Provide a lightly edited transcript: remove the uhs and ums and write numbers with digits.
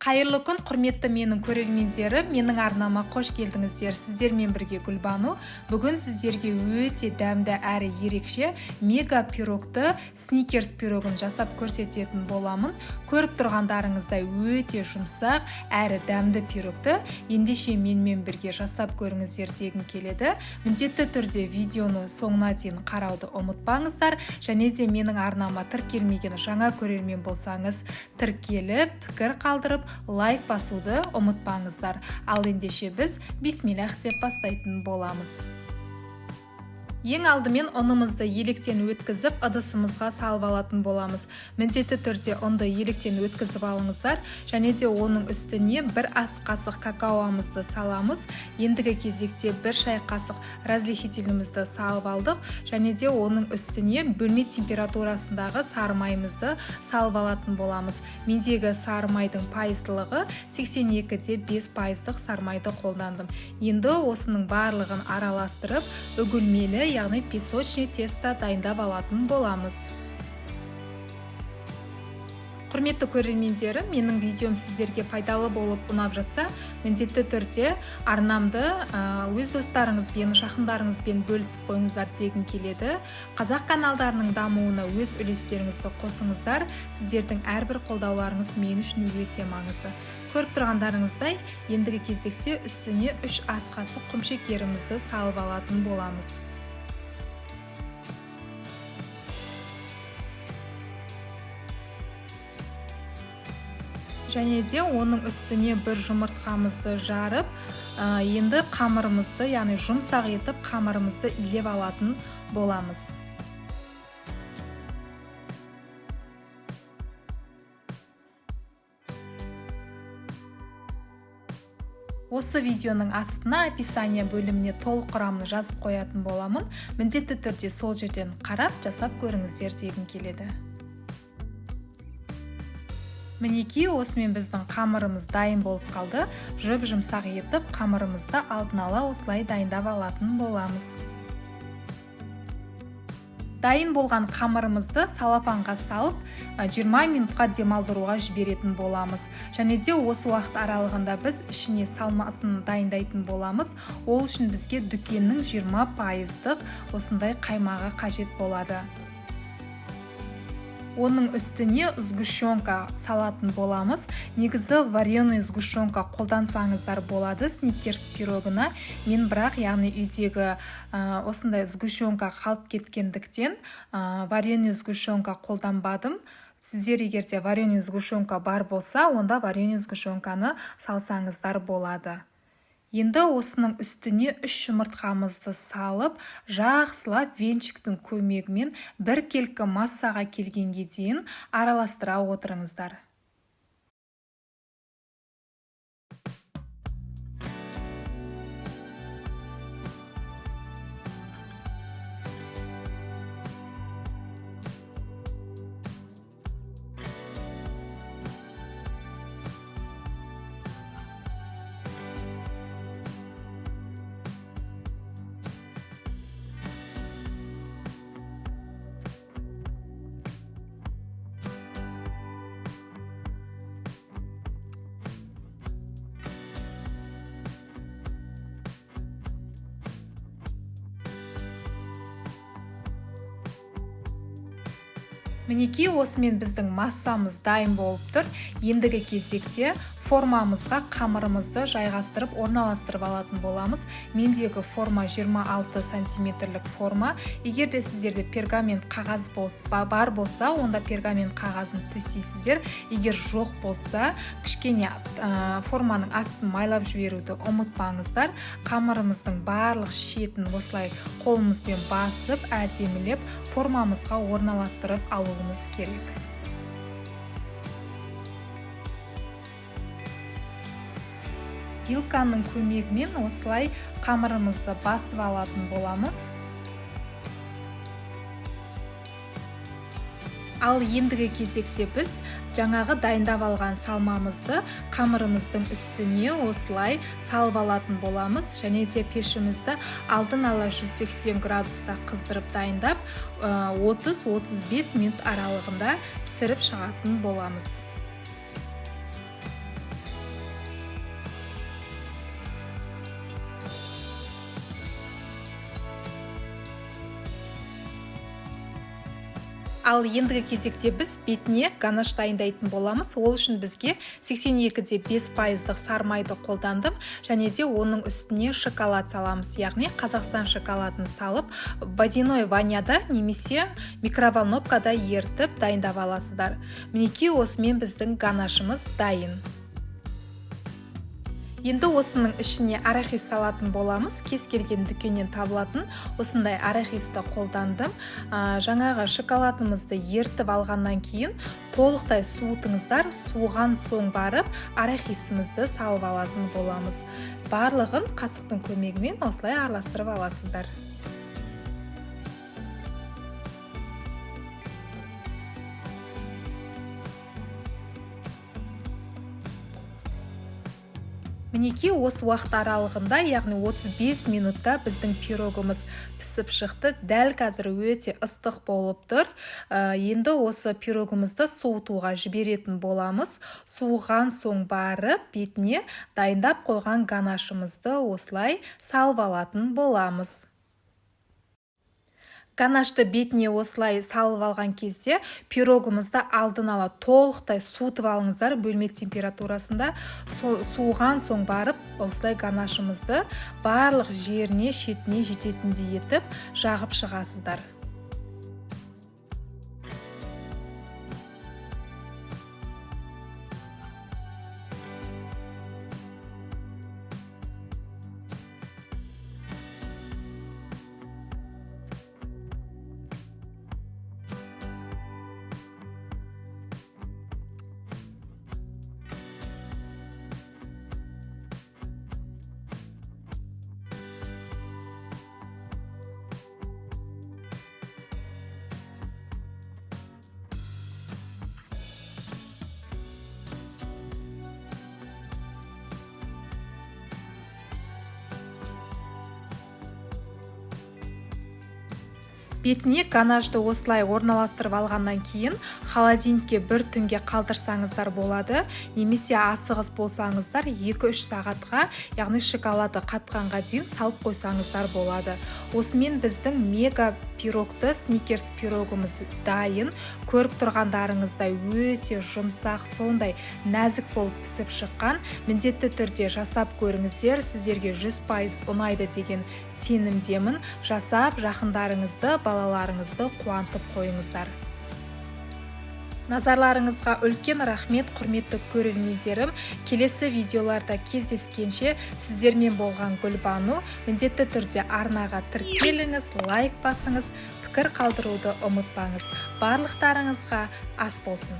Қайырлы күн, құрметті менің көрермендері, менің арнама қош келдіңіздер. Сіздермен бірге Гүлбану. Бүгін сіздерге өте дәмді әрі ерекше мега пирогты, сникерс пирогын жасап көрсететін боламын. Көріп тұрғандарыңыздай өте жұмсақ әрі дәмді пирогты ендеше менімен бірге жасап көріңіздер дегім келеді. Міндетті түрде видеоны соңына дейін қарауды ұмытпаңыздар. Және де менің арнама тіркелмеген жаңа көрермен болсаңыз, тіркеліп, пікір қалдырып, лайк басуды ұмытпаңыздар. Ал ендеше біз бисмиллах деп бастайтын боламыз. Ең алдымен ұнымызды електен өткізіп, ыдысымызға салып алатын боламыз. Міндетті түрде ұнды електен өткізіп алыңыздар. Және де оның үстіне бір ас қасық какаоымызды саламыз. Ендігі кезекте бір шай қасық разрыхителімізді салып алдық. Және де оның үстіне бөлме температурасындағы сары майымызды салып алатын боламыз. Мендегі сары майдың пайыздылығы 82,5% сары майды қолдандым. Енді осының барлығын араластырып, үгілмелі, яғни песочный тесто дайындап алатын боламыз. Құрметті көрермендерім, менің видеом сіздерге пайдалы болып ұнап жатса, міндетті түрде арнамды өз достарыңызбен, жақындарыңызбен бөлісіп қойыңыздар дегім келеді. Қазақ каналдарының дамуына өз үлестеріңізді қосыңыздар. Сіздердің әрбір қолдауларыңыз мен үшін өте маңызды. Көріп тұрғандарыңыздай, ендігі кезекте үстіне 3 ас қасық құмшекерімізді салып алатын боламыз. Және де оның үстіне бір жұмыртқамызды жарып, енді қамырымызды, яғни жұмсақ етіп қамырымызды илеп алатын боламыз. Осы видеоның астына описание бөліміне толық құрамын жазып қоятын боламын. Міндетті түрде сол жерден қарап жасап көріңіздер дегім келеді. Мінекей, осымен біздің қамырымыз дайын болып қалды. Жұмсақ етіп қамырымызды алдын ала осылай дайындап алатын боламыз. Дайын болған қамырымызды салапанға салып, 20 минутқа демалдыруға жіберетін боламыз. Және де осы уақыт аралығында біз ішіне салмасын дайындайтын боламыз. Ол үшін бізге дүкеннің 20% осындай қаймағы қажет болады. Оның үстіне сгущенка салатын боламыз. Негізі вареный сгущенка қолдансаңыздар болады сникерс пирогына. Мен бірақ, яғни үйдегі осындай сгущенка қалып кеткендіктен вареный сгущенка қолданбадым. Сіздер егерде вареный сгущенка бар болса, онда вареный сгущенканы салсаңыздар болады. Енді осының үстіне 3 жұмыртқамызды салып, жақсылап венчиктің көмегімен бір келкі массаға келгенге дейін араластыра отырыңыздар. Мінекей, осымен біздің массамыз дайын болып тұр. Ендігі кезекте формамызға қамырымызды жайғастырып, орналастырып алатын боламыз. Мендегі форма 26 сантиметрлік форма. Егерде сіздерде пергамент қағаз бар болса, онда пергамент қағазын төсейсіздер. Егер жоқ болса, кішкене форманың астын майлап жіберуді ұмытпаңыздар. Қамырымыздың барлық шетін осылай қолымызбен басып, әдемілеп формамызға орналастырып алуымыз керек. Вилканың көмегімен осылай қамырымызды басып алатын боламыз. Ал ендігі кезекте біз жаңағы дайындап алған салмамызды қамырымыздың үстіне осылай салып алатын боламыз. Және де пешімізді алдын ала 180 градуста қыздырып дайындап 30-35 минут аралығында пісіріп шығатын боламыз. Ал ендігі кезекте біз бетіне ганаш дайындайтын боламыз. Ол үшін бізге 82-де 5% сары майды қолдандым, және де оның үстіне шоколад саламыз. Яғни Қазақстан шоколадын салып, водяной ваняда немесе микроволновкада ертіп дайындап аласыздар. Мінекей осымен біздің ганашымыз дайын. Енді осының ішіне арахис салатын боламыз. Кез келген дүкеннен табылатын осындай арахисті қолдандым. Жаңағы шоколадымызды ертіп алғаннан кейін толықтай суытыңыздар. Суыған соң барып арахисімізді салып алатын боламыз. Барлығын қасықтың көмегімен осылай араластырып аласыздар. Мінекей осы уақыт аралығында, яғни 35 минутта біздің пирогымыз пісіп шықты. Дәл қазір өте ыстық болып тұр. Енді осы пирогымызды суытуға жіберетін боламыз. Суыған соң барып бетіне дайындап қойған ганашымызды осылай салып алатын боламыз. Ганашты бетіне осылай салып алған кезде пирогымызды алдын ала толықтай суытып алыңыздар. Бөлме температурасында суыған соң барып осылай ганашымызды барлық жеріне, шетіне жететіндей етіп жағып шығасыздар. Бетіне ганашты осылай орналастырып алғаннан кейін холодильникке бір түнге қалдырсаңыздар болады. Немесе асығыс болсаңыздар 2-3 сағатқа, яғни шоколады қатқанға дейін салып қойсаңыздар болады. Осымен біздің мега пирогты сникерс пирогымыз дайын. Көріп тұрғандарыңыздай өте жұмсақ, сондай нәзік болып пісіп шыққан. Міндетті түрде жасап көріңіздер, сіздерге 100% ұнайды деген сенімдемін. Жасап жақындарыңызды, балаларыңызды қуантып қойыңыздар. Назарларыңызға үлкен рахмет, құрметті көрермендерім. Келесі видеоларда кездескенше сіздермен болған Гүлбану. Міндетті түрде арнаға тіркеліңіз, лайк басыңыз, пікір қалдыруды ұмытпаңыз. Барлықтарыңызға ас болсын.